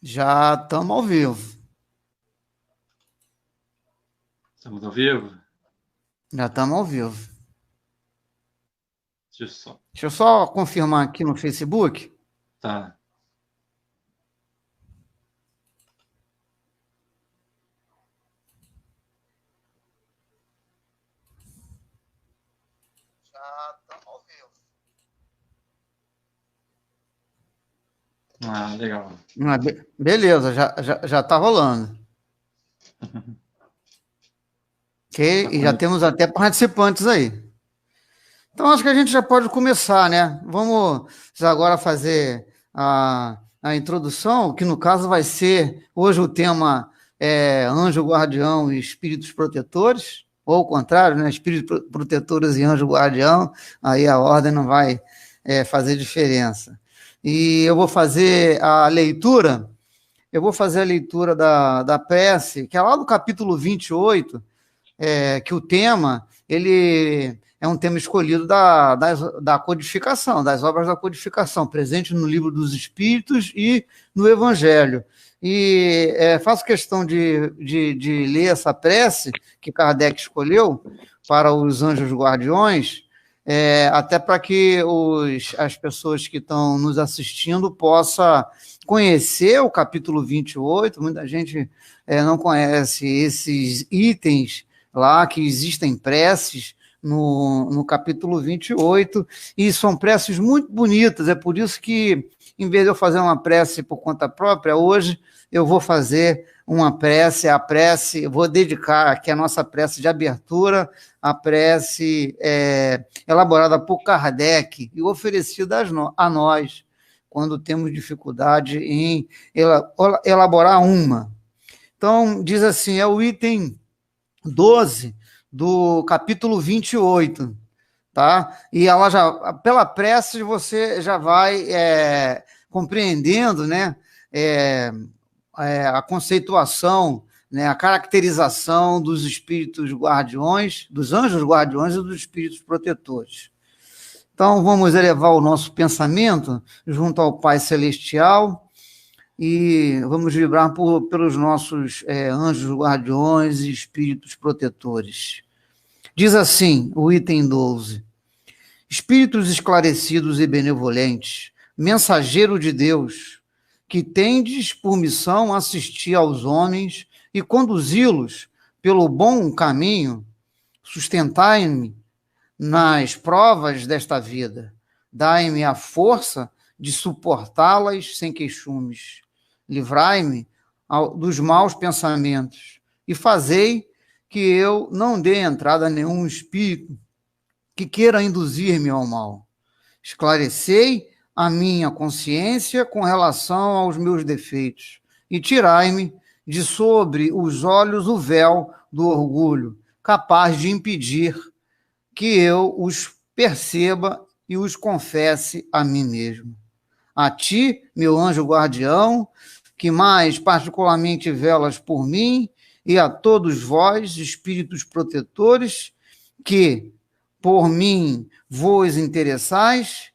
Já estamos ao vivo. Estamos ao vivo? Já estamos ao vivo. Deixa eu só confirmar aqui no Facebook. Tá. Já estamos ao vivo. Ah, legal. Beleza, já está rolando. Ok, e já temos até participantes aí. Então, acho que a gente já pode começar, né? Vamos agora fazer a introdução, que no caso vai ser, hoje o tema é anjo guardião e espíritos protetores, ou ao contrário, né? Espíritos protetores e anjo guardião, aí a ordem não vai fazer diferença. E eu vou fazer a leitura da prece, que é lá do capítulo 28, que o tema, ele é um tema escolhido da codificação, das obras da codificação, presente no Livro dos Espíritos e no Evangelho. E faço questão de ler essa prece que Kardec escolheu para os anjos guardiões, até para que as pessoas que estão nos assistindo possam conhecer o capítulo 28. Muita gente não conhece esses itens lá, que existem preces no capítulo 28, e são preces muito bonitas. É por isso que, em vez de eu fazer uma prece por conta própria, hoje eu vou fazer uma prece, vou dedicar aqui a nossa prece de abertura, a prece elaborada por Kardec e oferecida a nós, quando temos dificuldade em elaborar uma. Então, diz assim, é o item 12 do capítulo 28, tá? E ela já, pela prece, você já vai compreendendo, né, a conceituação, né, a caracterização dos espíritos guardiões, dos anjos guardiões e dos espíritos protetores. Então, vamos elevar o nosso pensamento junto ao Pai Celestial e vamos vibrar pelos nossos anjos guardiões e espíritos protetores. Diz assim, o item 12. Espíritos esclarecidos e benevolentes, mensageiro de Deus, que tendes por missão assistir aos homens e conduzi-los pelo bom caminho, sustentai-me nas provas desta vida, dai-me a força de suportá-las sem queixumes, livrai-me dos maus pensamentos e fazei que eu não dê entrada a nenhum espírito que queira induzir-me ao mal. Esclarecei a minha consciência com relação aos meus defeitos e tirai-me de sobre os olhos o véu do orgulho, capaz de impedir que eu os perceba e os confesse a mim mesmo. A ti, meu anjo guardião, que mais particularmente velas por mim, e a todos vós, espíritos protetores, que por mim vos interessais,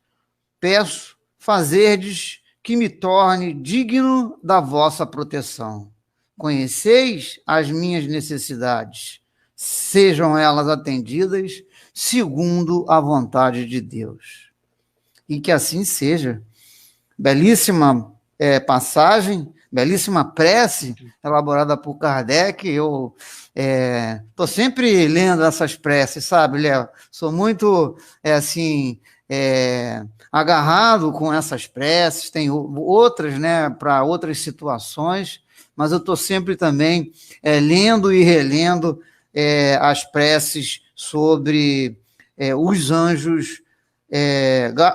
peço fazerdes que me torne digno da vossa proteção. Conheceis as minhas necessidades, sejam elas atendidas segundo a vontade de Deus. E que assim seja. Belíssima passagem, belíssima prece elaborada por Kardec. Eu estou sempre lendo essas preces, sabe, Léo? Sou muito, agarrado com essas preces. Tem outras, né, para outras situações, mas eu estou sempre também lendo e relendo as preces sobre os anjos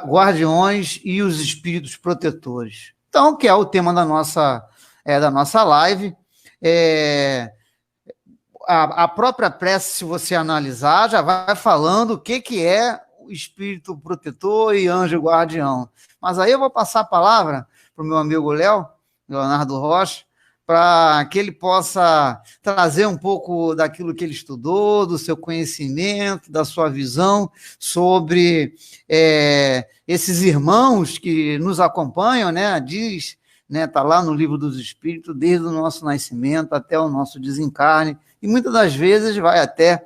guardiões e os espíritos protetores. Então, que é o tema da nossa live. A própria prece, se você analisar, já vai falando o que é o espírito protetor e anjo guardião. Mas aí eu vou passar a palavra para o meu amigo Leonardo Rocha, para que ele possa trazer um pouco daquilo que ele estudou, do seu conhecimento, da sua visão sobre esses irmãos que nos acompanham, né? Diz né? Está lá no Livro dos Espíritos, desde o nosso nascimento até o nosso desencarne, e muitas das vezes vai até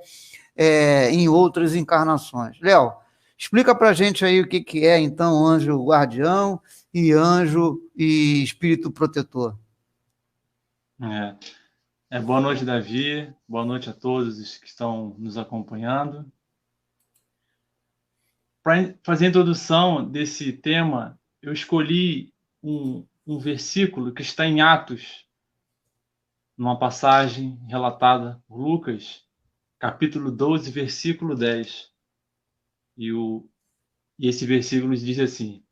em outras encarnações. Léo, explica para a gente aí o que é, então, anjo guardião e anjo e espírito protetor. Boa noite, Davi. Boa noite a todos os que estão nos acompanhando. Para fazer a introdução desse tema, eu escolhi um versículo que está em Atos, numa passagem relatada por Lucas, capítulo 12, versículo 10. E esse versículo diz assim: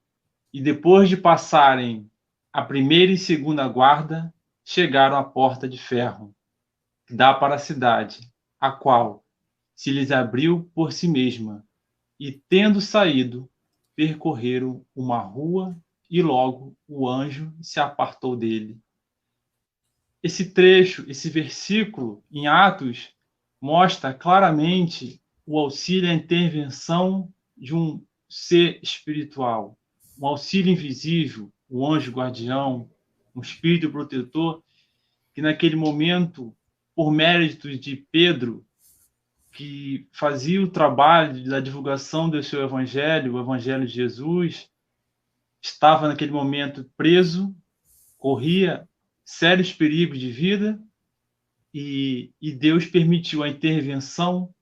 E depois de passarem a primeira e segunda guarda, chegaram à porta de ferro, que dá para a cidade, a qual se lhes abriu por si mesma, e tendo saído, percorreram uma rua, e logo o anjo se apartou dele. Esse trecho, esse versículo em Atos, mostra claramente o auxílio e a intervenção de um ser espiritual, um auxílio invisível, o anjo guardião, um espírito protetor, que naquele momento, por mérito de Pedro, que fazia o trabalho da divulgação do seu evangelho, o evangelho de Jesus, estava naquele momento preso, corria sérios perigos de vida, e Deus permitiu a intervenção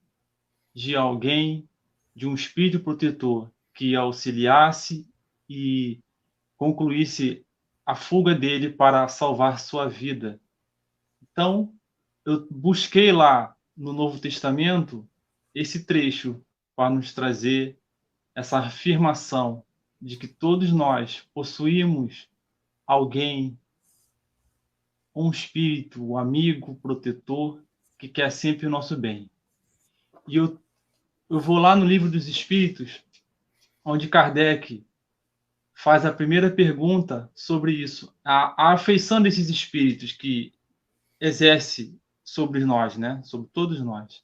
de alguém, de um espírito protetor, que auxiliasse e concluísse a fuga dele para salvar sua vida. Então, eu busquei lá no Novo Testamento esse trecho para nos trazer essa afirmação de que todos nós possuímos alguém, um espírito, um amigo, protetor, que quer sempre o nosso bem. E eu vou lá no Livro dos Espíritos, onde Kardec faz a primeira pergunta sobre isso, a afeição desses espíritos que exerce sobre nós, né? Sobre todos nós,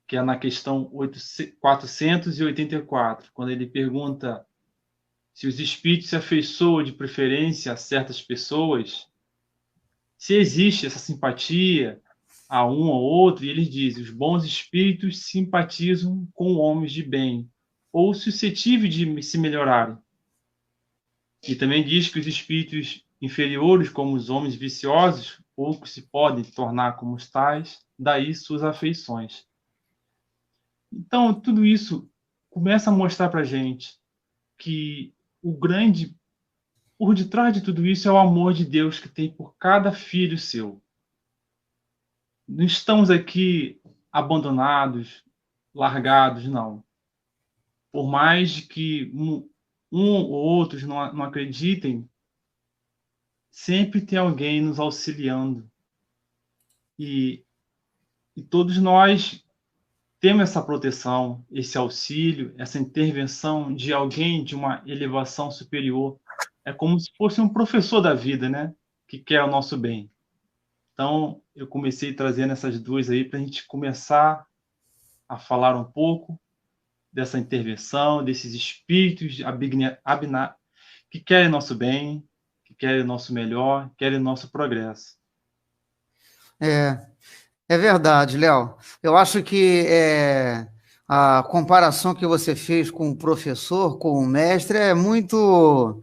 que é na questão 484, quando ele pergunta se os espíritos se afeiçoam de preferência a certas pessoas, se existe essa simpatia a um ou outro, e ele diz: os bons espíritos simpatizam com homens de bem, ou suscetíveis de se melhorarem. E também diz que os espíritos inferiores, como os homens viciosos, pouco se podem tornar como os tais, daí suas afeições. Então, tudo isso começa a mostrar para a gente que o grande, por detrás de tudo isso, é o amor de Deus que tem por cada filho seu. Não estamos aqui abandonados, largados, não. Por mais que um ou outros não acreditem, sempre tem alguém nos auxiliando. E todos nós temos essa proteção, esse auxílio, essa intervenção de alguém de uma elevação superior. É como se fosse um professor da vida, né? Que quer o nosso bem. Então, eu comecei trazendo essas duas aí para a gente começar a falar um pouco dessa intervenção, desses espíritos que querem nosso bem, que querem nosso melhor, querem nosso progresso. É verdade, Léo. Eu acho que a comparação que você fez com o professor, com o mestre, é muito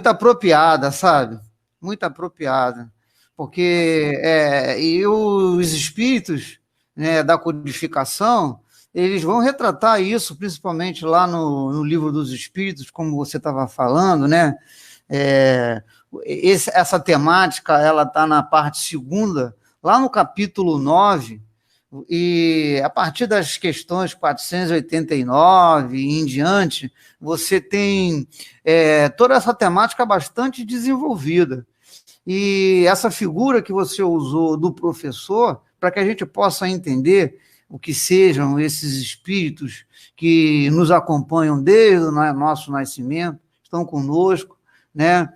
apropriada, sabe? Muito apropriada. Porque e os espíritos, né, da codificação, eles vão retratar isso, principalmente lá no Livro dos Espíritos, como você estava falando, né? Essa temática, ela está na parte segunda, lá no capítulo 9, e a partir das questões 489 e em diante, você tem toda essa temática bastante desenvolvida. E essa figura que você usou do professor, para que a gente possa entender o que sejam esses espíritos que nos acompanham desde o nosso nascimento, estão conosco, né?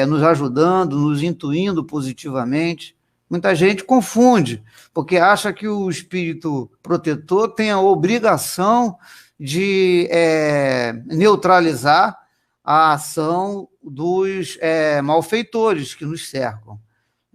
Nos ajudando, nos intuindo positivamente. Muita gente confunde, porque acha que o espírito protetor tem a obrigação de neutralizar a ação dos malfeitores que nos cercam.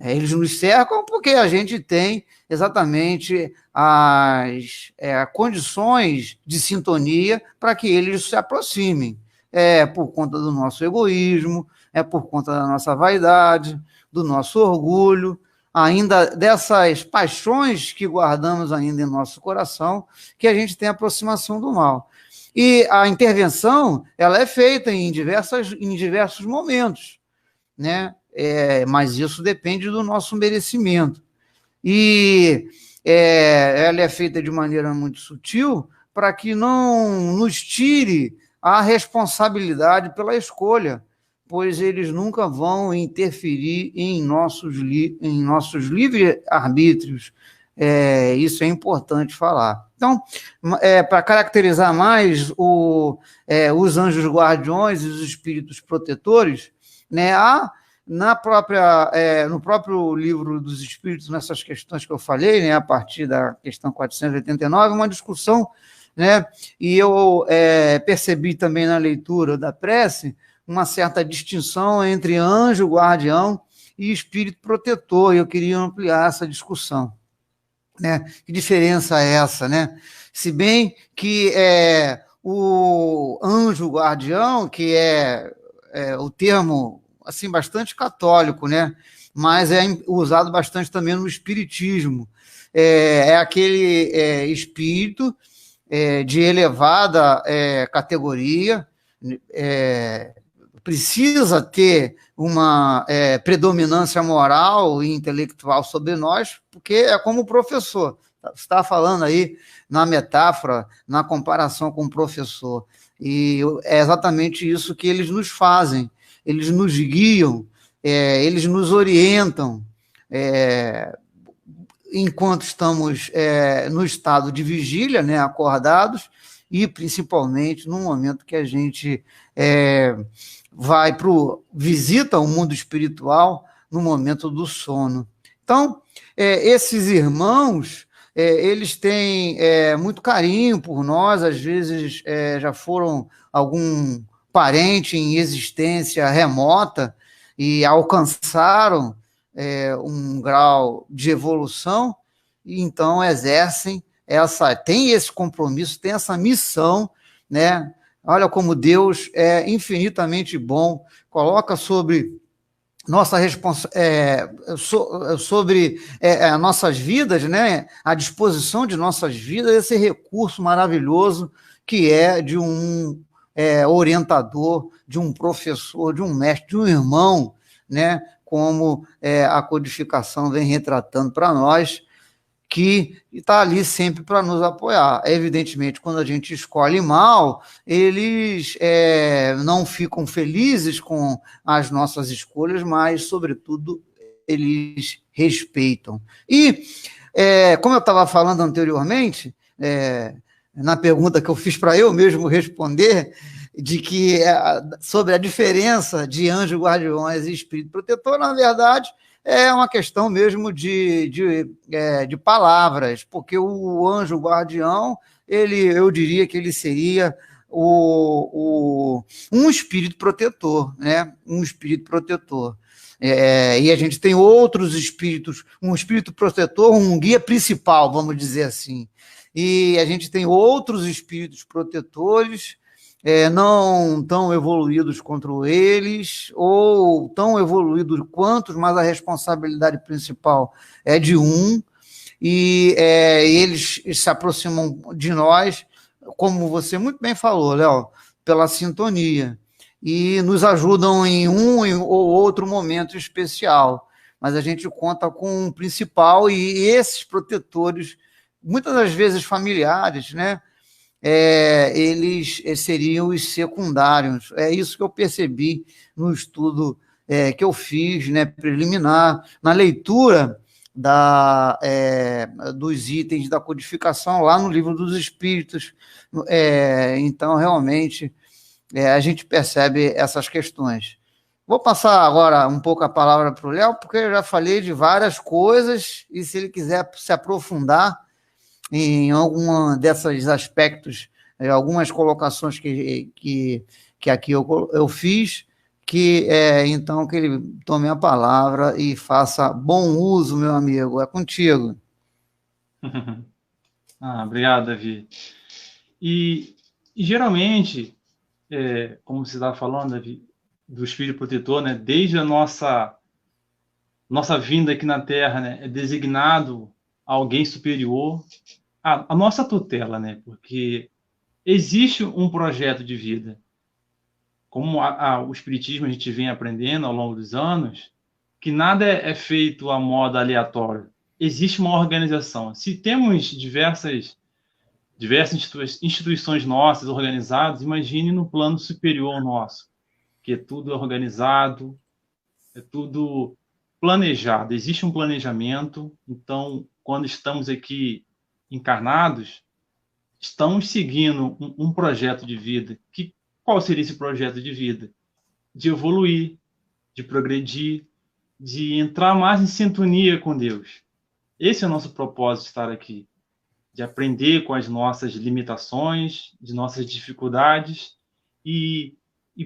Eles nos cercam porque a gente tem exatamente as condições de sintonia para que eles se aproximem. É por conta do nosso egoísmo, é por conta da nossa vaidade, do nosso orgulho, ainda dessas paixões que guardamos ainda em nosso coração, que a gente tem a aproximação do mal. E a intervenção, ela é feita em diversos momentos, né? Mas isso depende do nosso merecimento. E ela é feita de maneira muito sutil para que não nos tire a responsabilidade pela escolha, pois eles nunca vão interferir em nossos livre-arbítrios. Isso é importante falar. Então, para caracterizar mais os anjos guardiões e os espíritos protetores, né, há no próprio livro dos Espíritos, nessas questões que eu falei, né, a partir da questão 489, uma discussão, né, e eu percebi também na leitura da prece uma certa distinção entre anjo guardião e espírito protetor, e eu queria ampliar essa discussão. Né? Que diferença é essa, né? Se bem que o anjo guardião, que é o termo assim bastante católico, né? Mas é usado bastante também no espiritismo. É aquele espírito de elevada categoria, precisa ter uma predominância moral e intelectual sobre nós, porque é como o professor. Você está falando aí na metáfora, na comparação com o professor. E é exatamente isso que eles nos fazem. Eles nos guiam, eles nos orientam, enquanto estamos no estado de vigília, né, acordados, e principalmente no momento que a gente visita o mundo espiritual no momento do sono. Então, esses irmãos, eles têm muito carinho por nós, às vezes já foram algum parente em existência remota e alcançaram um grau de evolução, e então exercem tem esse compromisso, tem essa missão, né? Olha como Deus é infinitamente bom, coloca sobre nossa sobre nossas vidas, né? À disposição de nossas vidas, esse recurso maravilhoso que é de um orientador, de um professor, de um mestre, de um irmão, né? Como a codificação vem retratando para nós, que está ali sempre para nos apoiar. Evidentemente, quando a gente escolhe mal, eles não ficam felizes com as nossas escolhas, mas, sobretudo, eles respeitam. E, como eu estava falando anteriormente, na pergunta que eu fiz para eu mesmo responder, de que sobre a diferença de anjos guardiões e espírito protetor, na verdade, é uma questão mesmo de palavras, porque o anjo guardião, eu diria que ele seria um espírito protetor, né? Um espírito protetor. E a gente tem outros espíritos, um espírito protetor, um guia principal, vamos dizer assim. E a gente tem outros espíritos protetores, não tão evoluídos quanto eles, ou tão evoluídos quantos, mas a responsabilidade principal é de um, e eles se aproximam de nós, como você muito bem falou, Léo, pela sintonia, e nos ajudam em um ou outro momento especial, mas a gente conta com um principal, e esses protetores, muitas das vezes familiares, né? Eles seriam os secundários. É isso que eu percebi no estudo que eu fiz, né, preliminar, na leitura dos itens da codificação lá no Livro dos Espíritos. Então, realmente, a gente percebe essas questões. Vou passar agora um pouco a palavra para o Léo, porque eu já falei de várias coisas, e se ele quiser se aprofundar em algum desses aspectos, algumas colocações que que aqui eu fiz, que então que ele tome a palavra e faça bom uso, meu amigo. É contigo. Obrigado, Davi. E geralmente, como você estava falando, Davi, do Espírito Protetor, né, desde a nossa vinda aqui na Terra, né, é designado alguém superior à nossa tutela, né, porque existe um projeto de vida. Como o Espiritismo a gente vem aprendendo ao longo dos anos, que nada é feito a modo aleatório. Existe uma organização. Se temos diversas instituições nossas organizadas, imagine no plano superior ao nosso, que é tudo organizado, é tudo planejado. Existe um planejamento. Então, quando estamos aqui encarnados, estamos seguindo um projeto de vida. Qual seria esse projeto de vida? De evoluir, de progredir, de entrar mais em sintonia com Deus. Esse é o nosso propósito de estar aqui, de aprender com as nossas limitações, de nossas dificuldades, e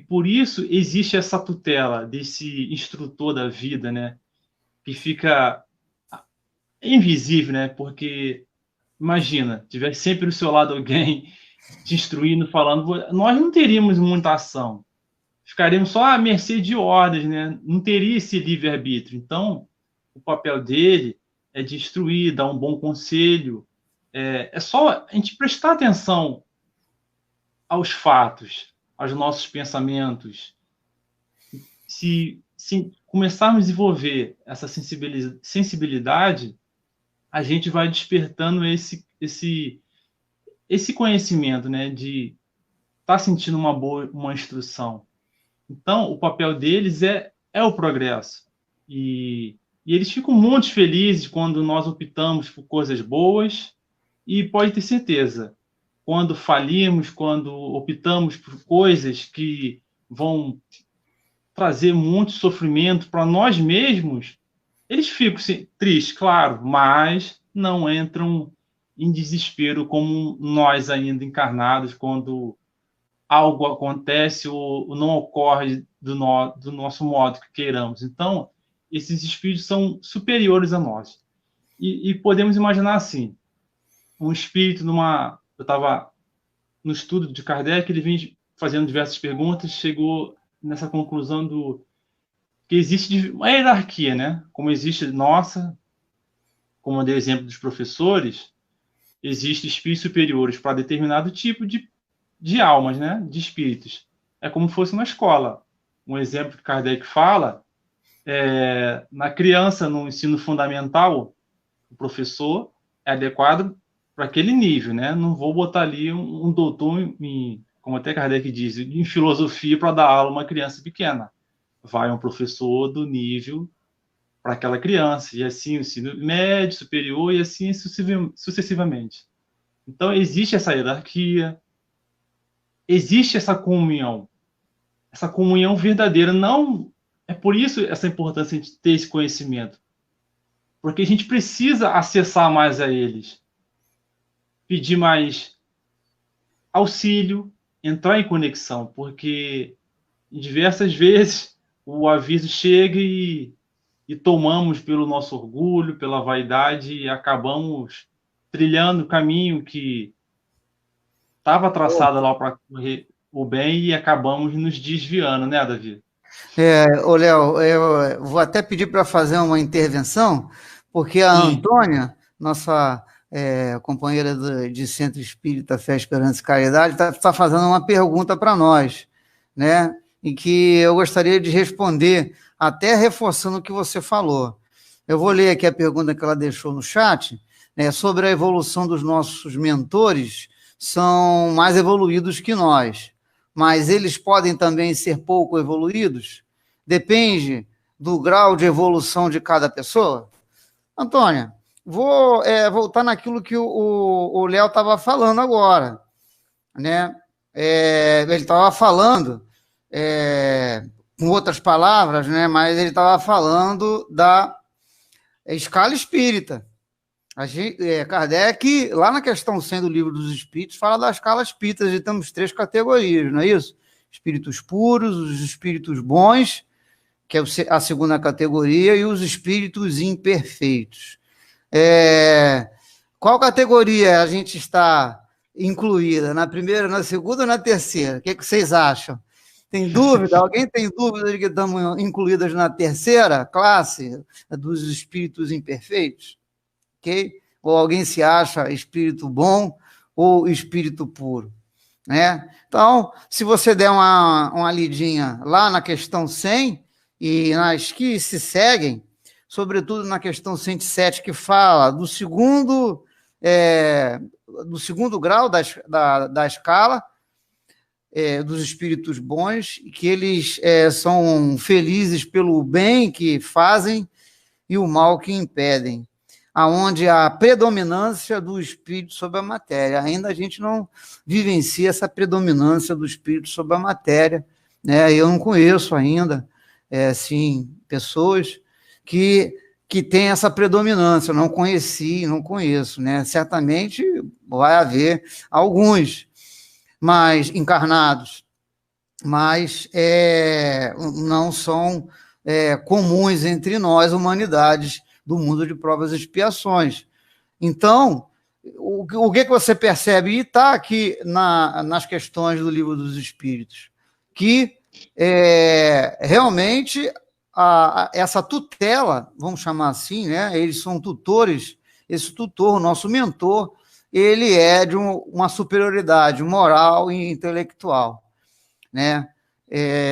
por isso existe essa tutela desse instrutor da vida, né, que fica invisível, né, porque imagina, tiver sempre do seu lado alguém te instruindo, falando, nós não teríamos muita ação, ficaríamos só à mercê de ordens, né? Não teria esse livre-arbítrio. Então, o papel dele é de instruir, dar um bom conselho. É só a gente prestar atenção aos fatos, aos nossos pensamentos. Se começarmos a desenvolver essa sensibilidade, a gente vai despertando esse conhecimento, né? De estar sentindo uma instrução. Então, o papel deles é o progresso. E eles ficam muito felizes quando nós optamos por coisas boas, e pode ter certeza, quando falimos, quando optamos por coisas que vão trazer muito sofrimento para nós mesmos, eles ficam tristes, claro, mas não entram em desespero como nós ainda encarnados, quando algo acontece ou não ocorre do nosso modo que queiramos. Então, esses espíritos são superiores a nós. E podemos imaginar assim, um espírito eu estava no estudo de Kardec, ele vem fazendo diversas perguntas, chegou nessa conclusão que existe uma hierarquia, né? Como existe nossa, como eu dei o exemplo dos professores, existem espíritos superiores para determinado tipo de almas, né? De espíritos. É como se fosse uma escola. Um exemplo que Kardec fala na criança, no ensino fundamental, o professor é adequado para aquele nível, né? Não vou botar ali um doutor, como até Kardec diz, em filosofia para dar aula a uma criança pequena. Vai um professor do nível para aquela criança, e assim o ensino médio, superior, e assim sucessivamente. Então, existe essa hierarquia, existe essa comunhão verdadeira. Não é por isso essa importância de ter esse conhecimento, porque a gente precisa acessar mais a eles, pedir mais auxílio, entrar em conexão, porque diversas vezes o aviso chega e tomamos pelo nosso orgulho, pela vaidade, e acabamos trilhando o caminho que estava traçado lá para correr o bem e acabamos nos desviando, né, Davi? Ô, Léo, eu vou até pedir para fazer uma intervenção, porque a Antônia, nossa companheira de Centro Espírita Fé, Esperança e Caridade, está fazendo uma pergunta para nós, né? E que eu gostaria de responder, até reforçando o que você falou. Eu vou ler aqui a pergunta que ela deixou no chat, né, sobre a evolução dos nossos mentores, são mais evoluídos que nós, mas eles podem também ser pouco evoluídos? Depende do grau de evolução de cada pessoa? Antônia, vou voltar naquilo que o Léo estava falando agora, né? Ele estava falando, com outras palavras, né? Mas ele estava falando da escala espírita. Kardec, lá na questão 100 do Livro dos Espíritos, fala da escala espírita, e temos 3 categorias, não é isso? espíritos puros, os espíritos bons, que é a segunda categoria, e os espíritos imperfeitos. Qual categoria a gente está incluída? Na primeira, na segunda ou na terceira? O que vocês acham? Tem dúvida? Alguém tem dúvida de que estamos incluídas na terceira classe dos espíritos imperfeitos? Ok? Ou alguém se acha espírito bom ou espírito puro? Né? Então, se você der uma lidinha lá na questão 100 e nas que se seguem, sobretudo na questão 107, que fala do segundo grau da escala, dos espíritos bons, que eles são felizes pelo bem que fazem e o mal que impedem, aonde a predominância do espírito sobre a matéria. Ainda a gente não vivencia essa predominância do espírito sobre a matéria, né? Eu não conheço ainda, sim, pessoas que têm essa predominância. Não conheci, não conheço, né? Certamente vai haver alguns mais encarnados, mas não são comuns entre nós, humanidades do mundo de provas e expiações. Então, o que você percebe? E está aqui nas questões do Livro dos Espíritos, que realmente essa tutela, vamos chamar assim, né? Eles são tutores, esse tutor, o nosso mentor, ele é de uma superioridade moral e intelectual, né?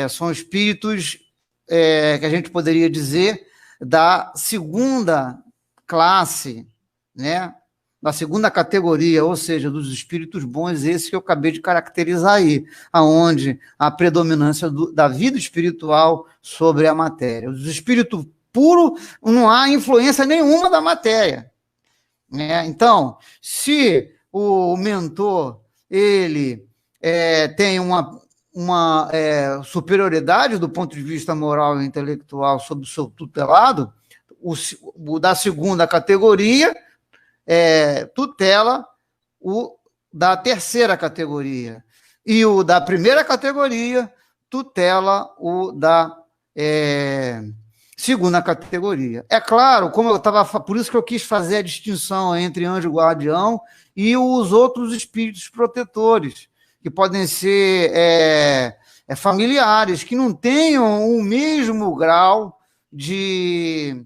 São espíritos que a gente poderia dizer da segunda classe, né? Da segunda categoria, ou seja, dos espíritos bons, esse que eu acabei de caracterizar aí, aonde a predominância da vida espiritual sobre a matéria. Os espíritos puros, não há influência nenhuma da matéria. Então, se o mentor ele tem uma superioridade do ponto de vista moral e intelectual sobre o seu tutelado, o da segunda categoria tutela o da terceira categoria, e o da primeira categoria tutela o da segunda categoria. É claro, como eu estava, por isso que eu quis fazer a distinção entre anjo guardião e os outros espíritos protetores, que podem ser familiares, que não tenham o mesmo grau de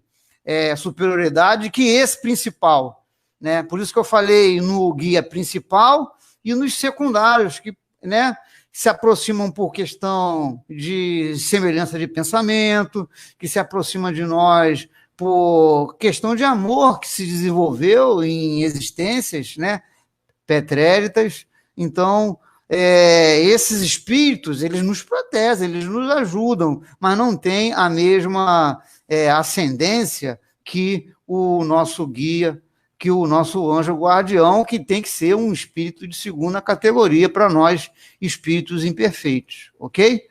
superioridade que esse principal, né? Por isso que eu falei no guia principal e nos secundários, que, né, se aproximam por questão de semelhança de pensamento, que se aproximam de nós por questão de amor que se desenvolveu em existências, né, pretéritas. Então, esses espíritos, eles nos protegem, eles nos ajudam, mas não têm a mesma ascendência que o nosso guia, que o nosso anjo guardião, que tem que ser um espírito de segunda categoria para nós, espíritos imperfeitos, ok?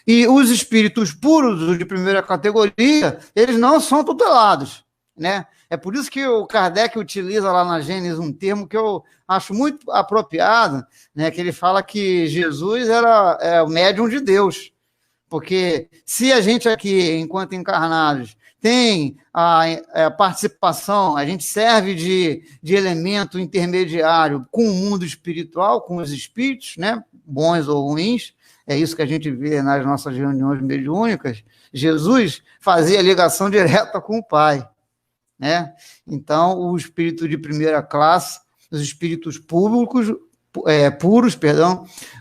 E os espíritos puros, os de primeira categoria, eles não são tutelados, né? É por isso que o Kardec utiliza lá na Gênesis um termo que eu acho muito apropriado, né? Que ele fala que Jesus era o médium de Deus, porque se a gente aqui, enquanto encarnados, tem a participação, a gente serve de elemento intermediário com o mundo espiritual, com os espíritos, né, bons ou ruins, é isso que a gente vê nas nossas reuniões mediúnicas. Jesus fazia ligação direta com o Pai, né? Então, o espírito de primeira classe, os espíritos puros,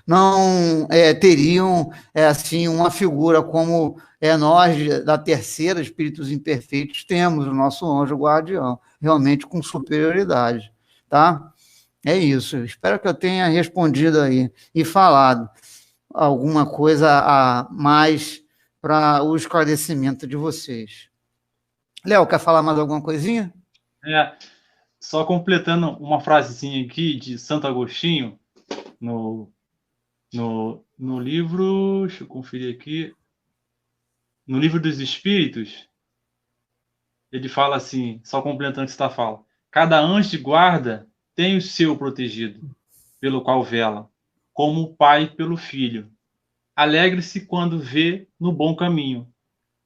não teriam assim uma figura como nós da terceira, espíritos imperfeitos, temos o nosso anjo guardião, realmente com superioridade, tá? É isso. Espero que eu tenha respondido aí e falado alguma coisa a mais para o esclarecimento de vocês. Léo, quer falar mais alguma coisinha? Só completando uma frasezinha aqui de Santo Agostinho, no livro, deixa eu conferir aqui, no Livro dos Espíritos, ele fala assim, só completando o que você está falando: cada anjo de guarda tem o seu protegido, pelo qual vela, como o pai pelo filho. Alegre-se quando vê no bom caminho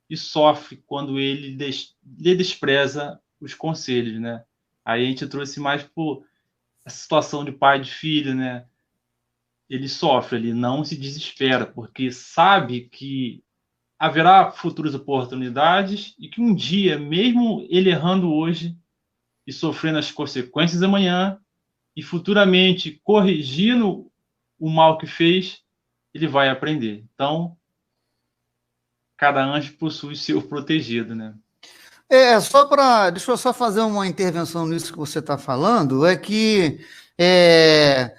e sofre quando ele lhe despreza os conselhos, né? Aí a gente trouxe mais por essa situação de pai e de filho, né? Ele sofre, ele não se desespera, porque sabe que haverá futuras oportunidades e que um dia, mesmo ele errando hoje e sofrendo as consequências amanhã, e futuramente corrigindo o mal que fez, ele vai aprender. Então, cada anjo possui seu protegido, né? Deixa eu só fazer uma intervenção nisso que você está falando, é que é,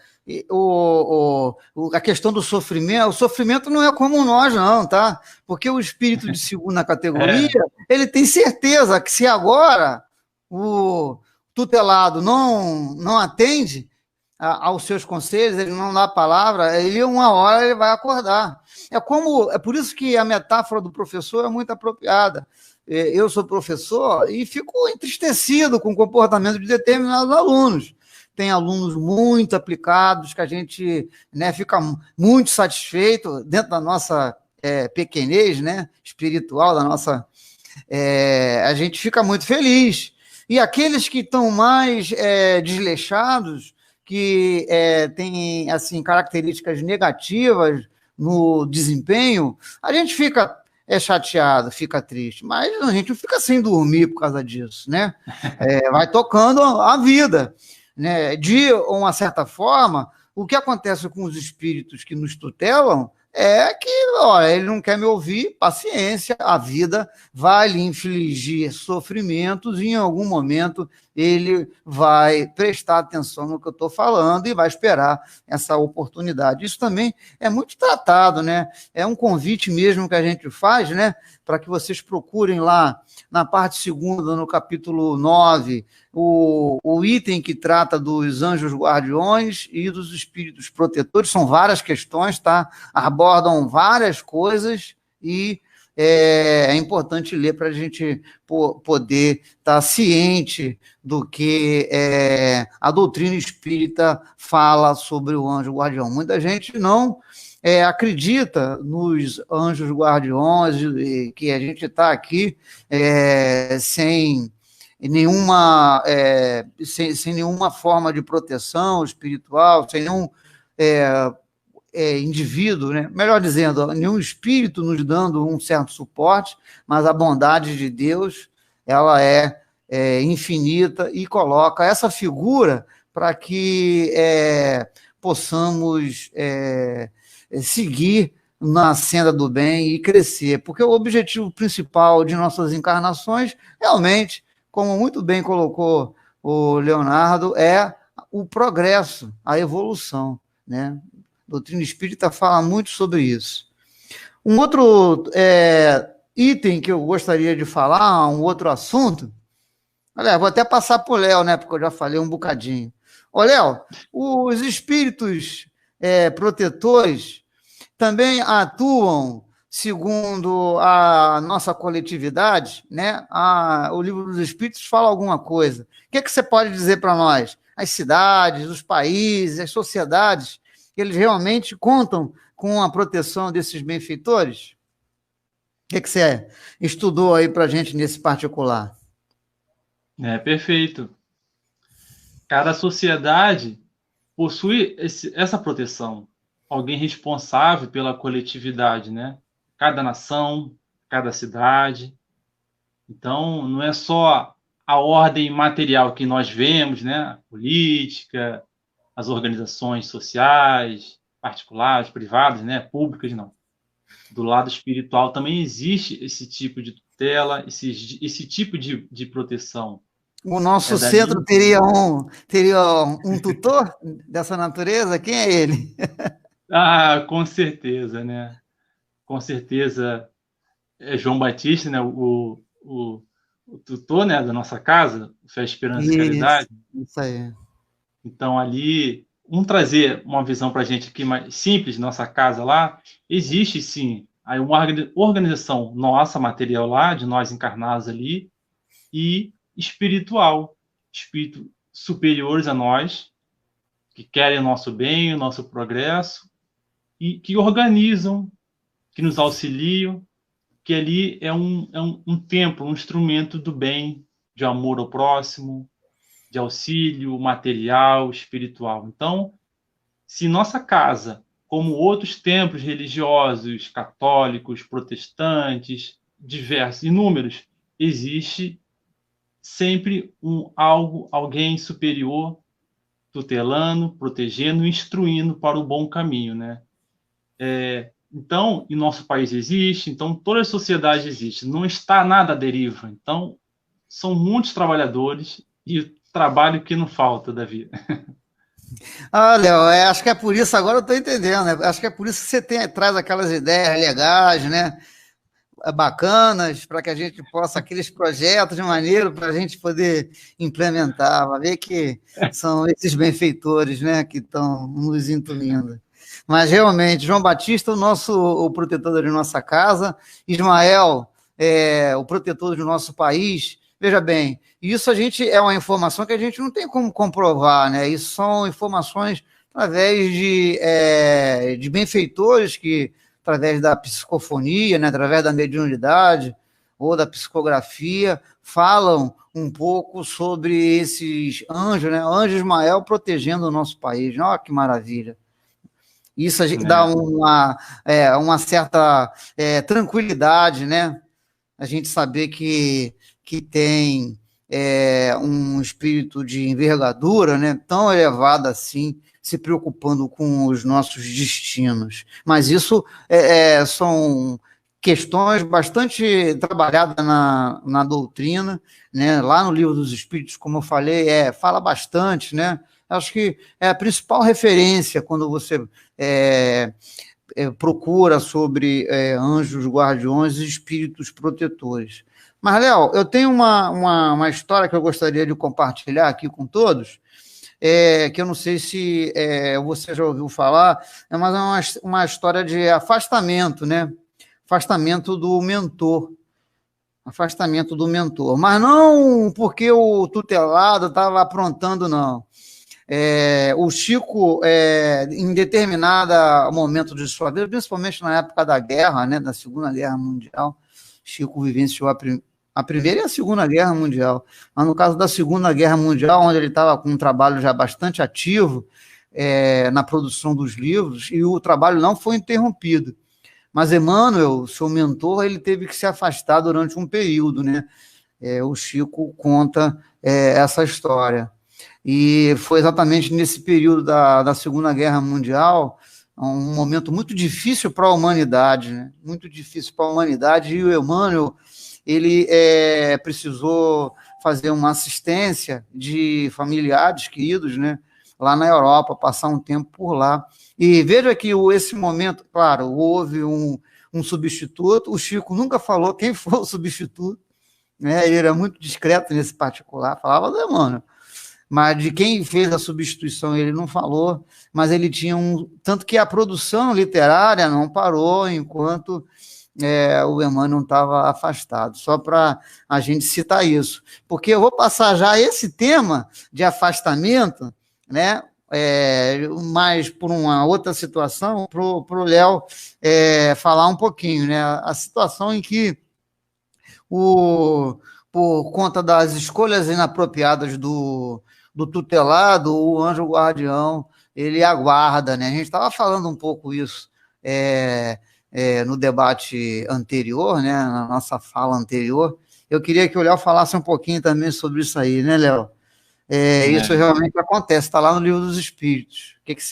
a questão do sofrimento, o sofrimento não é como nós, não, tá? Porque o espírito de segunda categoria, É, ele tem certeza que se agora o tutelado não atende aos seus conselhos, ele não dá a palavra, ele uma hora ele vai acordar. É por isso que a metáfora do professor é muito apropriada. Eu sou professor e fico entristecido com o comportamento de determinados alunos. Tem alunos muito aplicados que a gente, né, fica muito satisfeito dentro da nossa pequenez, né, espiritual, a gente fica muito feliz. E aqueles que estão mais desleixados, que têm assim, características negativas no desempenho, a gente fica chateado, fica triste, mas a gente não fica sem dormir por causa disso, né? Vai tocando a vida, né? De uma certa forma, o que acontece com os espíritos que nos tutelam é que, olha, ele não quer me ouvir, paciência, a vida vai lhe infligir sofrimentos e em algum momento ele vai prestar atenção no que eu estou falando e vai esperar essa oportunidade. Isso também é muito tratado, né? É um convite mesmo que a gente faz, né? Para que vocês procurem lá na parte segunda, no capítulo 9, o item que trata dos anjos guardiões e dos espíritos protetores. São várias questões, tá? Abordam várias coisas e é importante ler para a gente poder estar ciente do que a doutrina espírita fala sobre o anjo guardião. Muita gente não acredita nos anjos guardiões, que a gente está aqui sem nenhuma forma de proteção espiritual, sem nenhum indivíduo, né? Melhor dizendo, nenhum espírito nos dando um certo suporte, mas a bondade de Deus, ela infinita e coloca essa figura para que possamos seguir na senda do bem e crescer, porque o objetivo principal de nossas encarnações, realmente, como muito bem colocou o Leonardo, é o progresso, a evolução, né? A doutrina espírita fala muito sobre isso. Um outro item que eu gostaria de falar, um outro assunto, olha, vou até passar para o Léo, né, porque eu já falei um bocadinho. Ô, Léo, os espíritos protetores também atuam segundo a nossa coletividade, né? O Livro dos Espíritos fala alguma coisa. O que é que você pode dizer para nós? As cidades, os países, as sociedades, eles realmente contam com a proteção desses benfeitores? O que é que você estudou aí para a gente nesse particular? Perfeito. Cada sociedade possui essa proteção. Alguém responsável pela coletividade, né? Cada nação, cada cidade. Então, não é só a ordem material que nós vemos, né? A política, as organizações sociais, particulares, privadas, né? Públicas, não. Do lado espiritual também existe esse tipo de tutela, esse tipo de proteção. O nosso Dali. centro teria um tutor dessa natureza? Quem é ele? Com certeza, né? Com certeza é João Batista, né? O tutor, né? Da nossa casa, Fé, Esperança e Caridade. Isso aí. Então, ali, vamos trazer uma visão para a gente aqui mais simples, nossa casa lá. Existe, sim, aí uma organização nossa, material lá, de nós encarnados ali, e espiritual. Espíritos superiores a nós, que querem o nosso bem, o nosso progresso, e que organizam que nos auxiliam, que ali é um templo, um instrumento do bem, de amor ao próximo, de auxílio material, espiritual. Então, se nossa casa, como outros templos religiosos, católicos, protestantes, diversos, inúmeros, existe sempre alguém superior, tutelando, protegendo, instruindo para o bom caminho, né? Então, em nosso país existe, então toda a sociedade existe, não está nada à deriva. Então, são muitos trabalhadores e trabalho que não falta, Davi. Ah, Léo, acho que é por isso, agora eu estou entendendo, né? Acho que é por isso que você traz aquelas ideias legais, né? Bacanas, para que a gente possa, aqueles projetos de maneiro para a gente poder implementar, vai ver que são esses benfeitores, né, que estão nos incluindo. Mas realmente, João Batista, o protetor de nossa casa, Ismael, o protetor do nosso país. Veja bem, isso a gente é uma informação que a gente não tem como comprovar, né? Isso são informações através de benfeitores que através da psicofonia, né, através da mediunidade ou da psicografia, falam um pouco sobre esses anjos, né? Anjo Ismael protegendo o nosso país. Olha que maravilha. Isso dá uma certa tranquilidade, né? A gente saber que tem um espírito de envergadura, né, tão elevado assim, se preocupando com os nossos destinos. Mas isso são questões bastante trabalhadas na doutrina, né? Lá no Livro dos Espíritos, como eu falei, fala bastante, né? Acho que é a principal referência quando você procura sobre anjos guardiões e espíritos protetores. Mas, Léo, eu tenho uma história que eu gostaria de compartilhar aqui com todos, que eu não sei se você já ouviu falar, mas é uma história de afastamento, né? Afastamento do mentor. Afastamento do mentor. Mas não porque o tutelado estava aprontando, não. O Chico, em determinado momento de sua vida, principalmente na época da guerra, né, da Segunda Guerra Mundial, Chico vivenciou a Primeira e a Segunda Guerra Mundial. Mas no caso da Segunda Guerra Mundial, onde ele estava com um trabalho já bastante ativo na produção dos livros, e o trabalho não foi interrompido. Mas Emmanuel, seu mentor, ele teve que se afastar durante um período, né? O Chico conta essa história. E foi exatamente nesse período da Segunda Guerra Mundial, um momento muito difícil para a humanidade, né? Muito difícil para a humanidade, e o Emmanuel, ele precisou fazer uma assistência de familiares queridos, né? Lá na Europa, passar um tempo por lá. E veja que esse momento, claro, houve um substituto, o Chico nunca falou quem foi o substituto, né? Ele era muito discreto nesse particular, falava do Emmanuel. Mas de quem fez a substituição ele não falou, mas ele tinha tanto que a produção literária não parou enquanto o Emmanuel estava afastado, só para a gente citar isso, porque eu vou passar já esse tema de afastamento, né, mas por uma outra situação, para o Léo falar um pouquinho, né, a situação em que por conta das escolhas inapropriadas do tutelado, o anjo guardião, ele aguarda, né? A gente estava falando um pouco isso no debate anterior, né? Na nossa fala anterior. Eu queria que o Léo falasse um pouquinho também sobre isso aí, né, Léo? Isso realmente acontece, está lá no Livro dos Espíritos. O que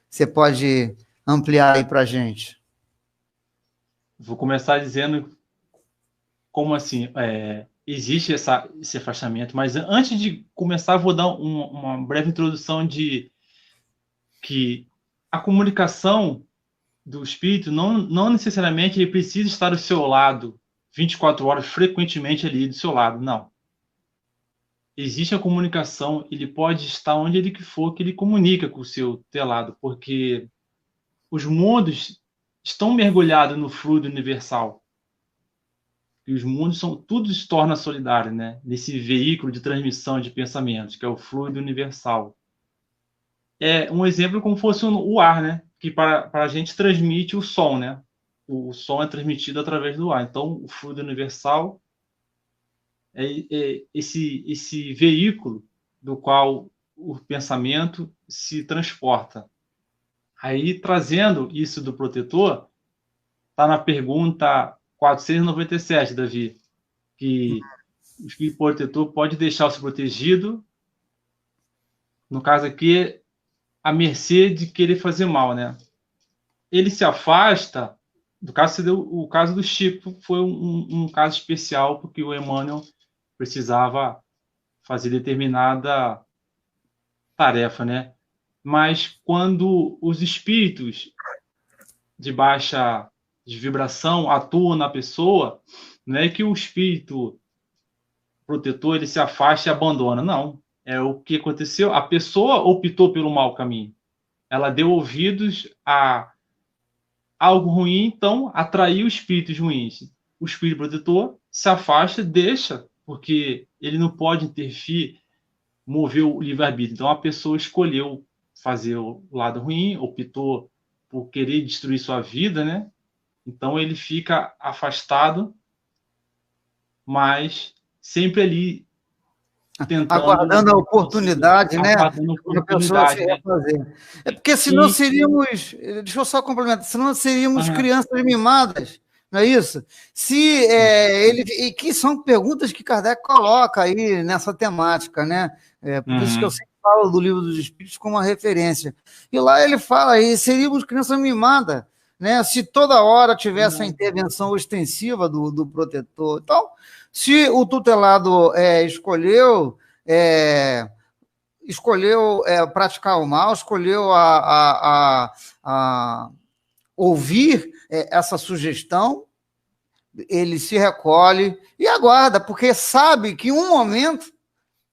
você pode ampliar aí para a gente? Vou começar dizendo como assim existe esse afastamento, mas antes de começar, vou dar uma breve introdução de que a comunicação do espírito não necessariamente ele precisa estar do seu lado 24 horas, frequentemente ali do seu lado, não. Existe a comunicação, ele pode estar onde ele que for, que ele comunica com o seu telado, porque os mundos estão mergulhados no fluido universal. E os mundos tudo se torna solidário, né? Nesse veículo de transmissão de pensamentos, que é o fluido universal. É um exemplo como fosse o ar, né? Que para a gente transmite o som, né? o som é transmitido através do ar. Então, o fluido universal é esse veículo do qual o pensamento se transporta. Aí, trazendo isso do protetor, está na pergunta 497, Davi, que o espírito protetor pode deixar-se protegido, no caso aqui, à mercê de querer fazer mal, né? Ele se afasta, no caso, o caso do Chico foi um caso especial, porque o Emmanuel precisava fazer determinada tarefa, né? Mas quando os espíritos de baixa de vibração atuam na pessoa, não é que o espírito protetor ele se afasta e abandona, não. É o que aconteceu. A pessoa optou pelo mau caminho. Ela deu ouvidos a algo ruim, então atraiu espíritos ruins. O espírito protetor se afasta, deixa, porque ele não pode interferir, mover o livre-arbítrio. Então a pessoa escolheu fazer o lado ruim, optou por querer destruir sua vida, né? Então ele fica afastado, mas sempre ali tentando... Aguardando a oportunidade, né? Aguardando a oportunidade, a pessoa se refazer. É porque senão seríamos... Deixa eu só complementar. Senão seríamos crianças mimadas, não é isso? E que são perguntas que Kardec coloca aí nessa temática, né? Por isso que eu sempre falo do Livro dos Espíritos como uma referência. E lá ele fala aí, seríamos crianças mimadas, né? Se toda hora tivesse a intervenção ostensiva do protetor. Então, se o tutelado escolheu praticar o mal, escolheu ouvir essa sugestão, ele se recolhe e aguarda, porque sabe que em um momento,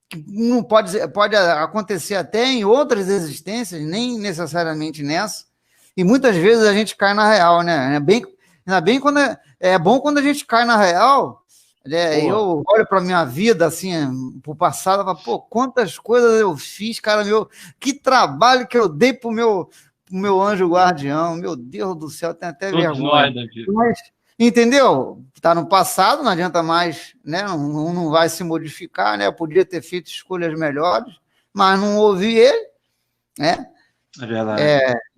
que não pode acontecer até em outras existências, nem necessariamente nessa, e muitas vezes a gente cai na real, né? Ainda bem quando é bom quando a gente cai na real. Eu olho para a minha vida, assim, para o passado, e falo, pô, quantas coisas eu fiz, cara, que trabalho que eu dei pro meu anjo guardião, meu Deus do céu, tem até todos vergonha. Nós, Davi. Mas, entendeu? Está no passado, não adianta mais, né? Não vai se modificar, né? Eu podia ter feito escolhas melhores, mas não ouvi ele, né? É verdade.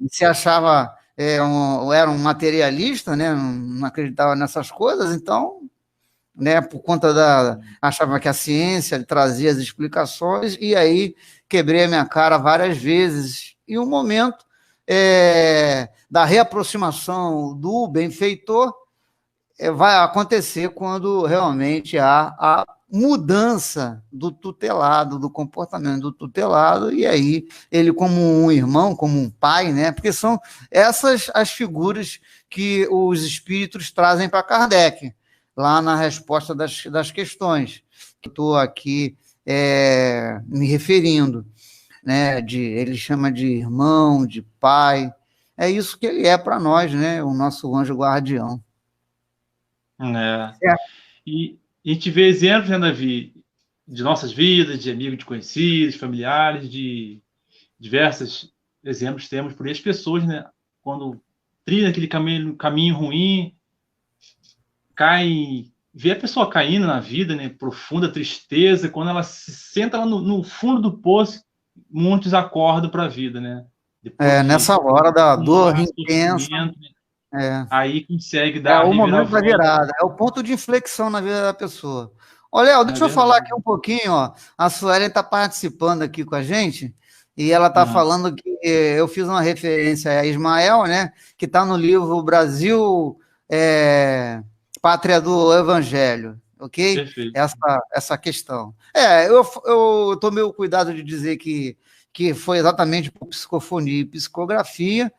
Se achava, era um materialista, né? Não acreditava nessas coisas, então, né? Por conta achava que a ciência trazia as explicações, e aí quebrei a minha cara várias vezes. E o momento da reaproximação do benfeitor vai acontecer quando realmente há a mudança do tutelado, do comportamento do tutelado, e aí ele como um irmão, como um pai, né? Porque são essas as figuras que os espíritos trazem para Kardec, lá na resposta das questões, que estou aqui me referindo, né? Ele chama de irmão, de pai, é isso que ele é para nós, né? O nosso anjo guardião. E a gente vê exemplos, né, Davi, de nossas vidas, de amigos, de conhecidos, familiares, de diversos exemplos temos por aí as pessoas, né, quando trilham aquele caminho ruim, vê a pessoa caindo na vida, né, profunda tristeza, quando ela se senta lá no fundo do poço, muitos acordam para a vida, né? Nessa hora da dor intensa, aí consegue dar o momento da virada, é o ponto de inflexão na vida da pessoa. Olha, Léo, deixa eu falar aqui um pouquinho, ó. A Suelen está participando aqui com a gente, e ela está falando que eu fiz uma referência a Ismael, né, que está no livro Brasil, Pátria do Evangelho, ok? Perfeito. Essa questão. Eu tomei o cuidado de dizer que foi exatamente por psicofonia e psicografia.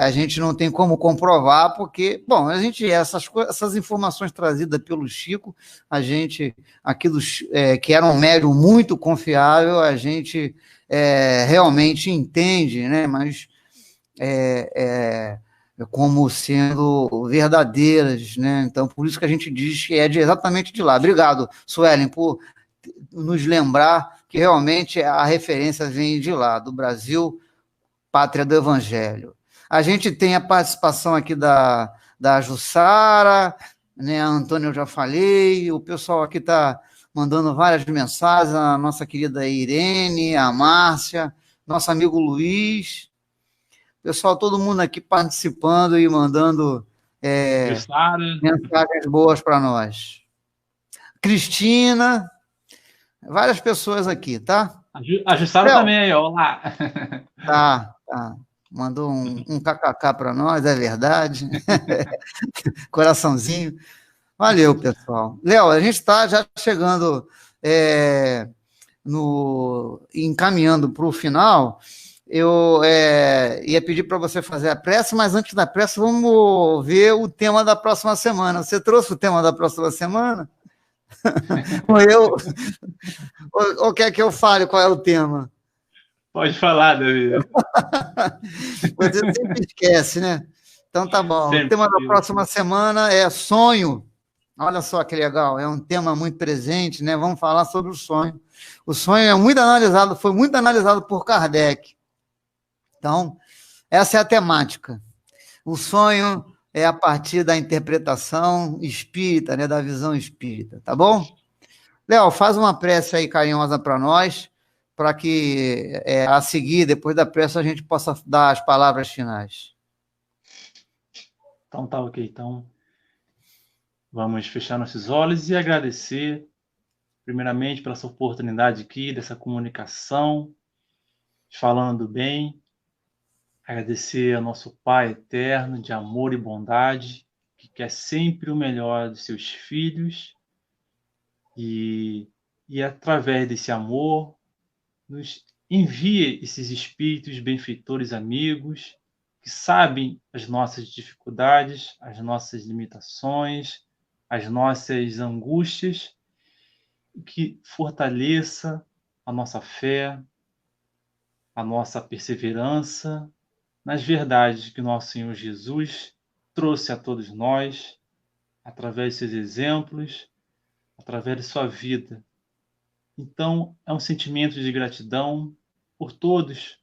A gente não tem como comprovar, porque, bom, essas informações trazidas pelo Chico, aquilo que era um médium muito confiável, a gente realmente entende, né? Mas como sendo verdadeiras, né? Então, por isso que a gente diz que exatamente de lá. Obrigado, Suelen, por nos lembrar que realmente a referência vem de lá, do Brasil, Pátria do Evangelho. A gente tem a participação aqui da Jussara, né? A Antônia eu já falei, o pessoal aqui está mandando várias mensagens, a nossa querida Irene, a Márcia, nosso amigo Luiz, pessoal, todo mundo aqui participando e mandando mensagens boas para nós. Cristina, várias pessoas aqui, tá? A Jussara também aí, ó lá. Tá. Mandou um kkk para nós, é verdade. Coraçãozinho. Valeu, pessoal. Léo, a gente está já chegando, encaminhando para o final. Eu ia pedir para você fazer a prece, mas antes da prece, vamos ver o tema da próxima semana. Você trouxe o tema da próxima semana? Ou quer que eu fale qual é o tema? Pode falar, David. Você sempre esquece, né? Então tá bom. Sempre. O tema da próxima semana é sonho. Olha só que legal, é um tema muito presente, né? Vamos falar sobre o sonho. O sonho foi muito analisado por Kardec. Então, essa é a temática. O sonho é a partir da interpretação espírita, né? Da visão espírita, tá bom? Léo, faz uma prece aí carinhosa para nós, para que a seguir, depois da prece, a gente possa dar as palavras finais. Então tá ok. Então, vamos fechar nossos olhos e agradecer, primeiramente, pela essa oportunidade aqui, dessa comunicação, falando do bem. Agradecer ao nosso Pai eterno, de amor e bondade, que quer sempre o melhor dos seus filhos. E através desse amor, nos envia esses espíritos benfeitores amigos, que sabem as nossas dificuldades, as nossas limitações, as nossas angústias, que fortaleça a nossa fé, a nossa perseverança nas verdades que nosso Senhor Jesus trouxe a todos nós, através de seus exemplos, através de sua vida. Então, é um sentimento de gratidão por todos,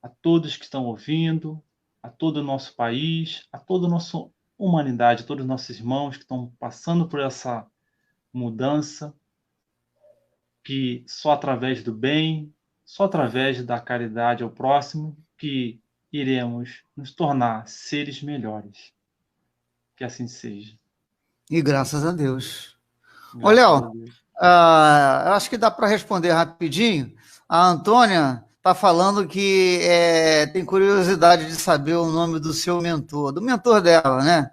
a todos que estão ouvindo, a todo o nosso país, a toda a nossa humanidade, a todos os nossos irmãos que estão passando por essa mudança, que só através do bem, só através da caridade ao próximo, que iremos nos tornar seres melhores. Que assim seja. E graças a Deus. Ô, Léo, eu acho que dá para responder rapidinho. A Antônia está falando que tem curiosidade de saber o nome do seu mentor, do mentor dela, né?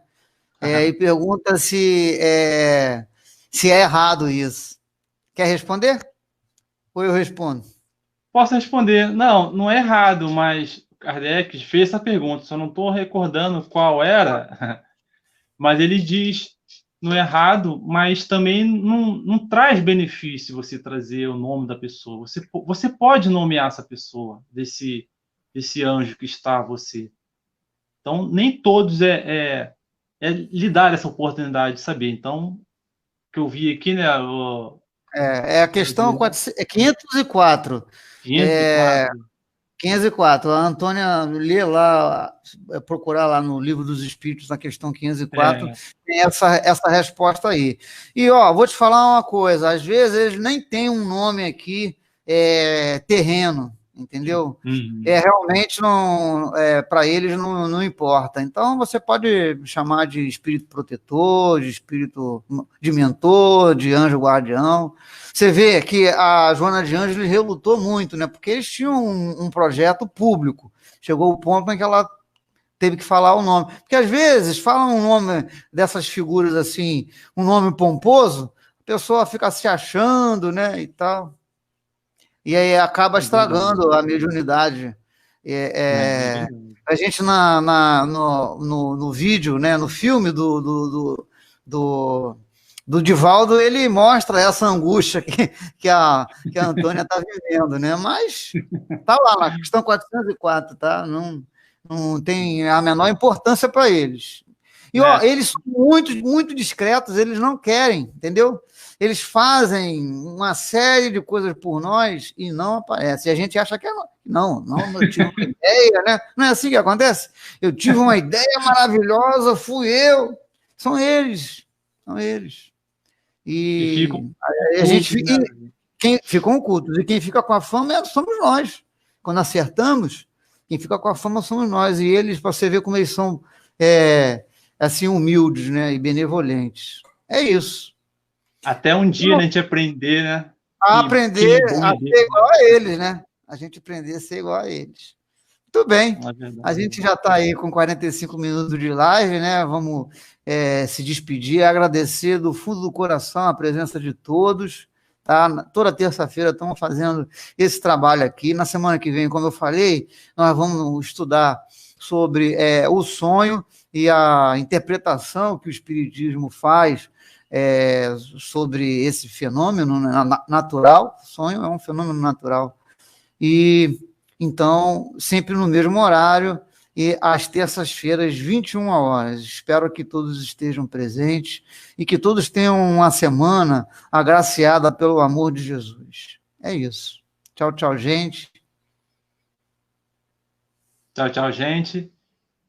E pergunta se é errado isso. Quer responder? Ou eu respondo? Posso responder. Não é errado, mas Kardec fez essa pergunta, só não estou recordando qual era, mas ele diz, não é errado, mas também não traz benefício você trazer o nome da pessoa. Você pode nomear essa pessoa, desse anjo que está a você. Então, nem todos lhe dar essa oportunidade de saber. Então, o que eu vi aqui, né? A questão 504. 504. A Antônia lê lá, procurar lá no Livro dos Espíritos, na questão 504, tem essa resposta aí. E, vou te falar uma coisa, às vezes eles nem têm um nome aqui terreno, entendeu? Realmente para eles não importa. Então, você pode chamar de espírito protetor, de espírito de mentor, de anjo guardião. Você vê que a Joana de Ângeles relutou muito, né? Porque eles tinham um projeto público. Chegou o ponto em que ela teve que falar o nome. Porque, às vezes, falam um nome dessas figuras assim, um nome pomposo, a pessoa fica se achando, né? E tal. E aí acaba estragando a mediunidade. A gente, no vídeo, né? No filme do Divaldo, ele mostra essa angústia que a Antônia está vivendo, né? Mas tá lá, na questão 404, tá? Não tem a menor importância para eles. E eles são muito, muito discretos, eles não querem, entendeu? Eles fazem uma série de coisas por nós e não aparecem. E a gente acha que Não, eu tive uma ideia, né? Não é assim que acontece? Eu tive uma ideia maravilhosa, fui eu. São eles, são eles. E ficam E a gente ocultos, fica, né? quem ficam ocultos, e quem fica com a fama somos nós. Quando acertamos, quem fica com a fama somos nós. E eles, para você ver como eles são assim, humildes, né? E benevolentes. É isso. Até um dia a gente aprender, né? A Que quem aprender é bom a é ser Deus, né? igual a eles, né? A gente aprender a ser igual a eles. Muito bem. É A verdade. gente já está aí com 45 minutos de live, né? Vamos se despedir, agradecer do fundo do coração a presença de todos. Tá? Toda terça-feira estamos fazendo esse trabalho aqui. Na semana que vem, como eu falei, nós vamos estudar sobre o sonho e a interpretação que o Espiritismo faz sobre esse fenômeno, né, natural. O sonho é um fenômeno natural. E então, sempre no mesmo horário, e às terças-feiras, 21 horas. Espero que todos estejam presentes e que todos tenham uma semana agraciada pelo amor de Jesus. É isso. Tchau, tchau, gente. Tchau, tchau, gente.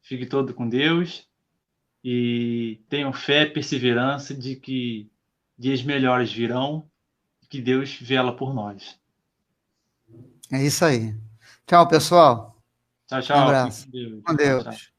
Fique todo com Deus. E tenham fé e perseverança de que dias melhores virão e que Deus vela por nós. É isso aí. Tchau, pessoal. Tchau, Um tchau. Fique abraço. com Deus. Com Tchau, tchau. Deus.